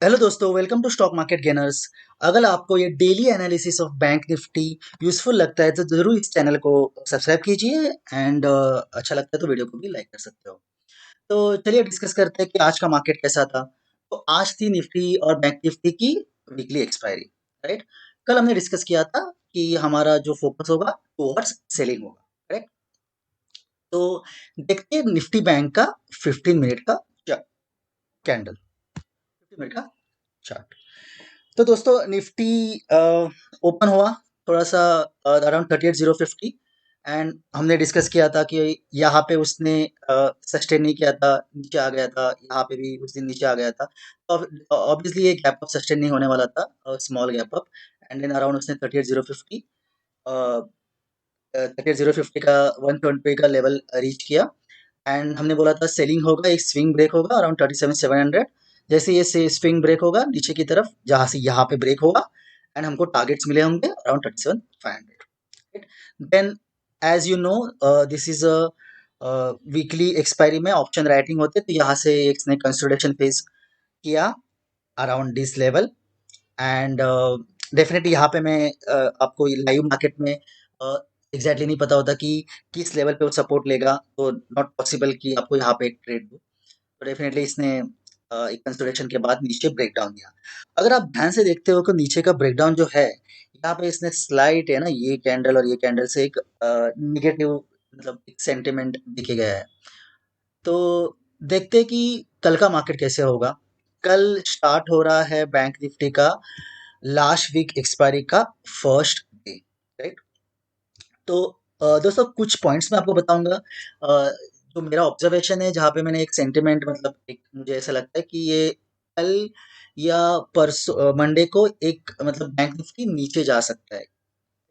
Hello दोस्तों, welcome to stock market gainers. अगर आपको ये daily analysis of bank Nifty useful लगता है तो जरूर इस चैनल को सब्सक्राइब कीजिए एंड अच्छा लगता है तो वीडियो को भी लाइक कर सकते हो। तो चलिए डिस्कस करते हैं कि आज का मार्केट कैसा था। तो आज थी निफ्टी और बैंक निफ्टी की वीकली एक्सपायरी, राइट। कल हमने डिस्कस किया था कि हमारा जो फोकस होगा टुवर्ड्स सेलिंग होगा, करेक्ट। तो देखते हैं निफ्टी बैंक का 15 मिनट का कैंडल, 15 मिनट का चार्ट। तो दोस्तों निफ्टी ओपन हुआ थोड़ा सा अराउंड 38,050 एंड हमने डिस्कस किया था कि यहाँ पे उसने सस्टेन नहीं किया था, नीचे आ गया था, यहाँ पे भी उस दिन नीचे आ गया था। तो ऑब्वियसली ये गैप अप सस्टेन नहीं होने वाला था, small gap up. And then around उसने 38,050 38,050 का 120 का लेवल रीच किया। एंड हमने बोला था सेलिंग होगा, एक स्विंग ब्रेक होगा अराउंड 37,700। जैसे ये से स्विंग ब्रेक होगा नीचे की तरफ, जहां से यहाँ पे ब्रेक होगा एंड हमको टारगेट्स मिले होंगे around 37,500। Then as you know, this is a weekly expiry में ऑप्शन राइटिंग होते, तो यहाँ से इसने कंसोलिडेशन फेज किया around this level. And definitely यहाँ पे मैं आपको लाइव मार्केट में एग्जैक्टली नहीं पता होता कि किस लेवल पे वो सपोर्ट लेगा, तो नॉट पॉसिबल कि आपको यहाँ पे एक ट्रेड दो। तो डेफिनेटली इसने एक कंसोलिडेशन के बाद नीचे ब्रेकडाउन दिया। अगर आप ध्यान से देखते हो कि नीचे का ब्रेकडाउन जो है, यहाँ पे इसने स्लाइट है ना, ये कैंडल और ये कैंडल से एक निगेटिव मतलब एक सेंटिमेंट दिखे गया है। तो देखते हैं कि कल का मार्केट कैसे होगा। कल स्टार्ट हो रहा है बैंक निफ्टी का लास्ट वीक एक्सपायरी का फर्स्ट डे, राइट। तो दोस्तों कुछ पॉइंट्स मैं आपको बताऊंगा। जो मेरा ऑब्जर्वेशन है, जहाँ पे मैंने एक सेंटिमेंट मतलब एक मुझे ऐसा लगता है कि ये कल या परसों मंडे को एक मतलब बैंक निफ्टी नीचे जा सकता है।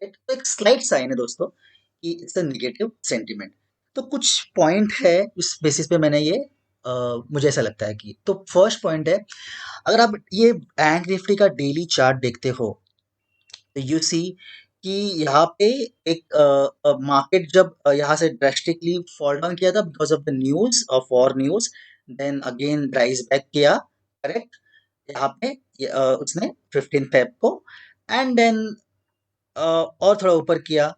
तो एक स्लाइट साइन है दोस्तों कि इट्स अ नेगेटिव सेंटिमेंट। तो कुछ पॉइंट है उस बेसिस पे मैंने ये मुझे ऐसा लगता है कि तो फर्स्ट पॉइंट है, अगर आप ये बैंक निफ्टी का डेली चार्ट देखते हो तो यू सी कि यहाँ पे एक मार्केट जब यहाँ से ड्रेस्टिकली फॉल डाउन किया था because of the news of war news, then again rise back किया, करेक्ट। यहाँ पे उसने 15 फेब को एंड देन और थोड़ा ऊपर किया।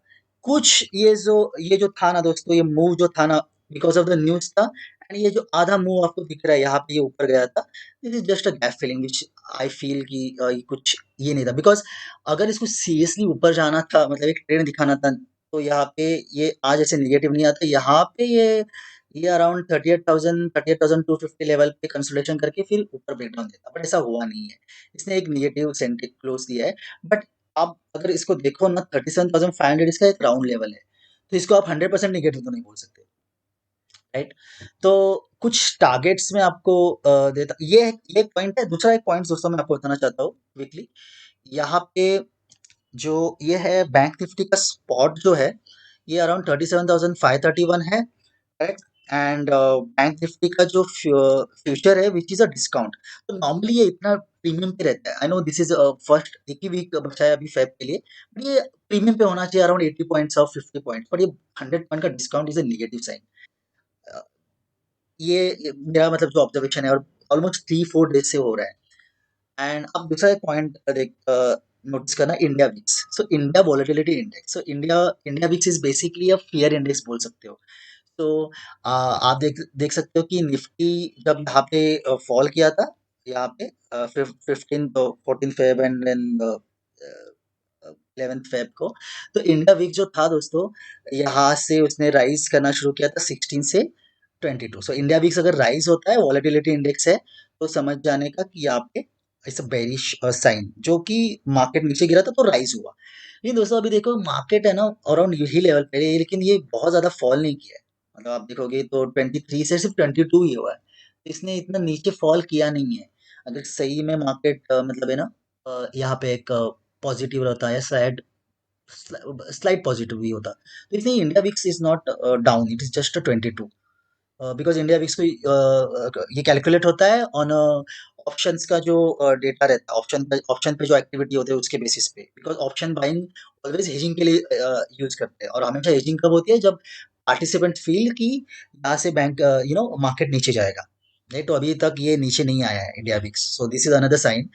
कुछ ये जो था ना दोस्तों, ये मूव जो था ना बिकॉज ऑफ द न्यूज था। एंड ये जो आधा मूव आपको दिख रहा है यहाँ पे, ये ऊपर गया था। This is just a gap filling which I feel कि ये कुछ ये नहीं था, बिकॉज अगर इसको सीरियसली ऊपर जाना था मतलब एक ट्रेंड दिखाना था, तो यहाँ पे ये आज ऐसे निगेटिव नहीं आता। यहाँ पे ये अराउंड 38,250 लेवल पे कंसोलिडेशन करके फिर ऊपर ब्रेकडाउन देता, बट ऐसा हुआ नहीं है। इसने एक निगेटिव सेंट्रिक क्लोज दिया है। बट आप अगर इसको देखो ना, 37,500 इसका एक राउंड लेवल है, तो इसको आप 100% निगेटिव तो नहीं बोल सकते, राइट। तो कुछ टारगेट्स में आपको देता, ये एक पॉइंट है। दूसरा एक पॉइंट दोस्तों मैं आपको बताना चाहता हूँ वीकली। यहाँ पे जो ये है बैंक निफ्टी का स्पॉट जो है, ये अराउंड 37,531 है, राइट। एंड बैंक निफ्टी का जो फ्यूचर है विच इज अ डिस्काउंट, तो नॉर्मली ये इतना प्रीमियम पे रहता है। I know this is first एक ही वीक बचा है अभी फेब के लिए, बट ये प्रीमियम पे होना चाहिए अराउंड 80 पॉइंट्स और 50 पॉइंट्स, पर ये 100 पॉइंट का discount is a negative sign. ये मेरा मतलब जो ऑब्जर्वेशन है, और ऑलमोस्ट 3-4 डेज से हो रहा है। एंड अब दूसरा एक पॉइंट देख नोटिस करना, India VIX. So India volatility index, so India India VIX is basically a fear index बोल सकते हो। तो आप देख देख सकते हो कि निफ्टी जब यहाँ पे फॉल किया था, यहाँ पे 14 फेब एंड देन 11 फेब को, तो इंडिया वीक जो था दोस्तों, यहाँ से उसने राइज करना शुरू किया था 16 से 22। सो इंडिया वीक्स अगर राइज होता है, वॉलेटिलिटी इंडेक्स है, तो समझ जाने का कि यहाँ पे इट्स अ बेरिश साइन, जो कि मार्केट नीचे गिरा था तो राइज हुआ। लेकिन दोस्तों अभी देखो मार्केट है ना अराउंड यही लेवल पे है, लेकिन ये बहुत ज्यादा फॉल नहीं किया है। मतलब आप देखोगे तो 23 से सिर्फ 22 ही हुआ है, तो इसने इतना नीचे फॉल किया नहीं है। अगर सही में मार्केट मतलब है ना यहाँ पे एक पॉजिटिव रहता है, शायद स्लाइट पॉजिटिव भी होता, तो इसलिए India VIX is not down, it is just 22। Because India VIX को ये कैलकुलेट होता है ऑन ऑप्शंस का जो डेटा रहता है, ऑप्शन पे जो एक्टिविटी होती है उसके बेसिस पे, because option buying always hedging के लिए यूज करते हैं, और हमेशा हेजिंग कब होती है, जब पार्टिसिपेंट फील कि यहाँ से बैंक मार्केट नीचे जाएगा। नहीं तो अभी तक ये नीचे नहीं आया है India VIX, so this is another sign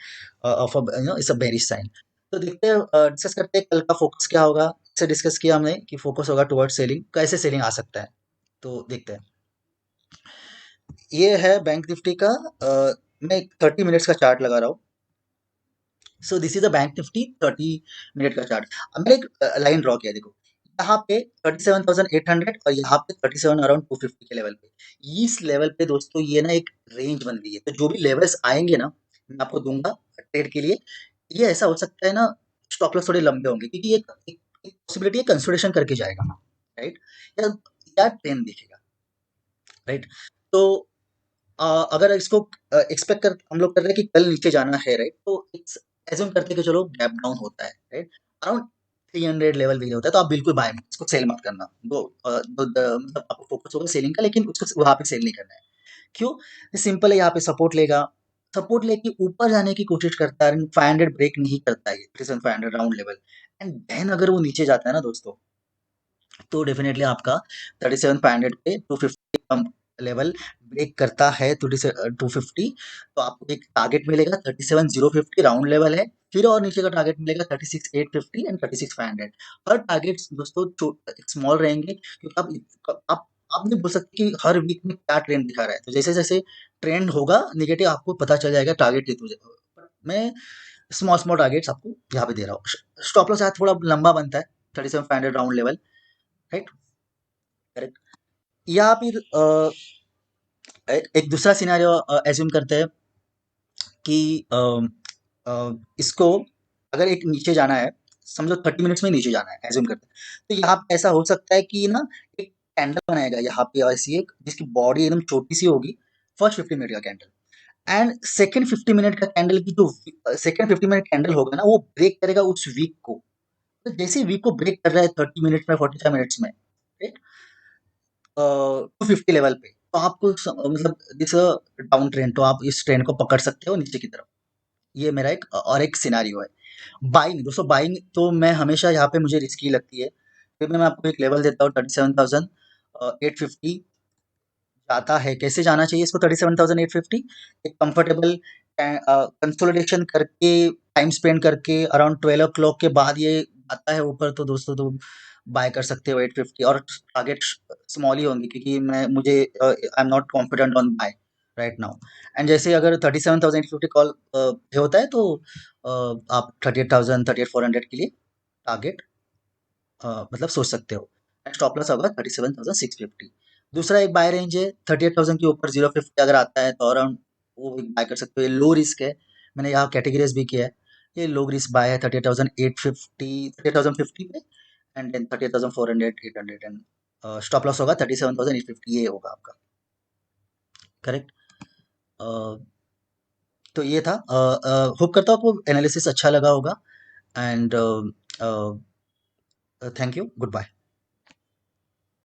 of it's a bearish sign. तो देखते हैं, डिस्कस करते हैं कल का फोकस क्या होगा। इसे डिस्कस किया हमने कि फोकस होगा टुवर्ड सेलिंग, कैसे सेलिंग आ सकता है, तो देखते हैं। ये है बैंक निफ्टी का, मैं 30 मिनट्स का चार्ट लगा रहा हूँ। सो this is a bank Nifty 30 minute का चार्ट। अब मैंने एक लाइन ड्रॉ किया, देखो यहाँ पे 37,800 और यहाँ पे 37 अराउंड 250 के लेवल पे। इस लेवल पे दोस्तों ये ना एक रेंज बन गई है, तो जो भी लेवल्स आएंगे ना मैं आपको दूंगा ट्रेड के लिए। ये ऐसा हो सकता है ना, स्टॉप लॉस थोड़े लंबे होंगे क्योंकि ये एक पॉसिबिलिटी है कंसोलिडेशन करके जाएगा, राइट, या ट्रेंड दिखेगा, राइट। तो अ, अगर इसको एक्सपेक्ट कर हम लोग कर रहे हैं कि कल नीचे जाना है, राइट, तो एज्यूम करते हैं कि चलो गैप डाउन होता है, राइट, अराउंड 300 लेवल भी होता है, तो आप बिल्कुल बाय मत, इसको सेल मत करना। मतलब आपको फोकस होगा सेलिंग का, लेकिन उसको वहां पे सेल नहीं करना है। क्यों? सिंपल है, यहाँ पे सपोर्ट लेगा, सपोर्ट लेके ऊपर जाने की कोशिश करता है, 500 ब्रेक नहीं करता है, 500 राउंड लेवल। एंड देन अगर वो नीचे जाता है ना दोस्तों, तो डेफिनेटली आपका 37,500 पे 250 लेवल ब्रेक करता है, 250, तो आपको एक टारगेट मिलेगा 37,050 राउंड लेवल है। फिर और नीचे का टारगेट मिलेगा 36,850 एंड 36,500। हर टारगेट दोस्तों स्मॉल रहेंगे, क्योंकि आप नहीं बोल सकते कि हर वीक में क्या ट्रेंड दिखा रहा है। तो जैसे जैसे ट्रेंड होगा निगेटिव, आपको पता चल जाएगा टारगेट हिट हो जाएगा। मैं स्मॉल स्मॉल टारगेट्स आपको यहाँ पे दे रहा हूँ। स्टॉप लॉस आज थोड़ा लंबा बनता है, 37,500 राउंड लेवल, राइट, करेक्ट। या फिर एक दूसरा सिनेरियो एज्यूम करते हैं कि इसको अगर एक नीचे जाना है, समझो 30 मिनट्स में नीचे जाना है, एज्यूम करते हैं, तो यहाँ पे ऐसा हो सकता है कि ना एक कैंडल बनाएगा यहाँ पे ऐसी एक, जिसकी बॉडी एकदम छोटी सी होगी, फर्स्ट 50 मिनट का कैंडल। एंड सेकेंड 50 मिनट का कैंडल की जो सेकेंड 50 मिनट कैंडल होगा ना, वो ब्रेक करेगा उस वीक को। तो जैसे वीक को ब्रेक कर रहा है 30 मिनट्स में, 45 मिनट्स में, 250 लेवल पे, तो आपको मतलब दिस डाउन ट्रेंड, तो आप इस ट्रेंड को पकड़ सकते हो नीचे की तरफ। ये मेरा एक और एक सिनारियो है। बाइंग दोस्तों, बाइंग तो मैं हमेशा यहाँ पे मुझे रिस्की लगती है, फिर मैं आपको एक लेवल देता हूँ 37,850 जाता है। कैसे जाना चाहिए इसको 37,850? एक कंफर्टेबल कंसोलिडेशन करके, टाइम स्पेंड करके अराउंड 12 o'clock के बाद ये आता है ऊपर, तो दोस्तों तो बाय कर सकते हो 850, और टारगेट स्मॉल ही होंगे क्योंकि मुझे I am not confident on buy right now. And जैसे अगर 37,850 कॉल होता है, तो आप 38,000 38,400 के लिए टारगेट मतलब सोच सकते हो। स्टॉप लॉस होगा 37,650। दूसरा एक बाय रेंज है 38,000 के ऊपर 050 अगर आता है, तो अराउंड वो बाय कर सकते हो। ये लो रिस्क है, मैंने यहाँ कैटेगरीज भी किया है। ये लो रिस्क बाय है 38,850, 38,050 पे, and then 38,400 800, and stop loss होगा 37,850, ये होगा आपका, करेक्ट। तो ये था, होप करता हूँ आपको एनालिसिस अच्छा लगा होगा, and thank you, good bye.